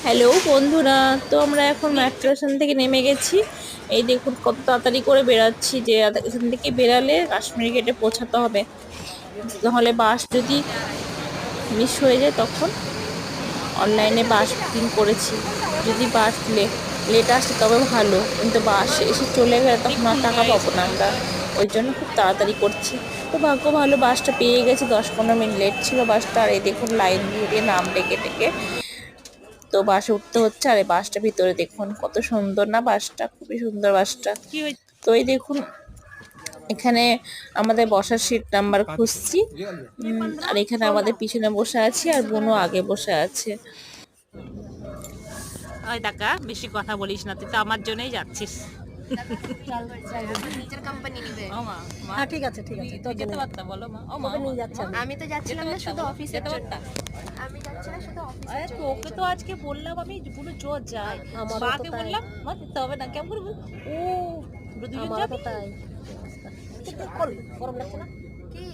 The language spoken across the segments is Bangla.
হ্যালো বন্ধুরা, তো আমরা এখন মেট্রো স্টেশন থেকে নেমে গেছি। এই দেখুন কত তাড়াতাড়ি করে বেরাচ্ছি, যে এখান থেকে বেরালে কাশ্মীরি গেটে পৌঁছাতে হবে। নাহলে বাস যদি মিস হয়ে যায় তখন অনলাইনে বাস বুকিং করেছি। যদি বাস লেট আসে তবে ভালো, কিন্তু বাস এসে চলে গেলে তখন আর টাকা পাবো না আমরা। ওই জন্য খুব তাড়াতাড়ি করছি। তো ভাগ্য ভালো, বাসটা পেয়ে গেছি। 10-15 মিনিট লেট ছিল বাসটা। আর এই দেখুন লাইন দিয়ে দিয়ে নাম ডেকে ডেকে তো বাসে উঠতে হচ্ছে। আর এই বাসটা ভিতরে দেখুন কত সুন্দর না, বাসটা খুবই সুন্দর বাসটা। তো এই দেখুন এখানে আমাদের বসার সিট নাম্বার খুঁজছি। আর এখানে আমাদের পিছনে বসে আছি, আর বোনও আগে বসে আছে। ওই টাকা বেশি কথা বলিস না, তুই তো আমার জন্যই যাচ্ছিস। নিজের কোম্পানি নিবে। হ্যাঁ ঠিক আছে ঠিক আছে, তোর যেতে পারতা বলো মা। ও মা নিয়ে যাচ্ছে। আমি তো যাচ্ছিলাম না শুধু অফিসের জন্য। আমি যাচ্ছিলাম শুধু অফিসের জন্য। ওকে তো আজকে বললাম আমি পুরো জোর যায়, মাকে বললাম মা যেতে হবে না, কেমন করবো। ও পুরো দুজন যাবে তাই। গরম লাগছে না কি?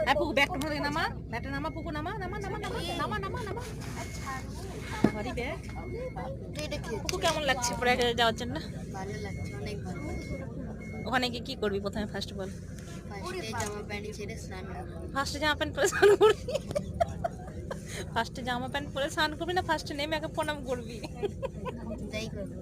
আর পুকু ব্যাগটা ধরে নামা, ব্যাগটা নামা, পুকু নামা নামা নামা নামা নামা নামা নামা। ভারী ব্যাগ। তুই দেখি পুকু কেমন লাগছে প্রয়াগরাজ যাওয়ার জন্য? ভালো লাগছে, অনেক ভালো। ওখানে গিয়ে কি করবি প্রথমে, ফার্স্ট বল? ফার্স্টে জামা প্যান্ট ছেড়ে স্নান করব। ফার্স্টে জামা প্যান্ট পরে স্নান করবি? ফার্স্টে জামা প্যান্ট পরে স্নান করবি না ফার্স্টে নেমে আগে প্রণাম করবি? যাই করব।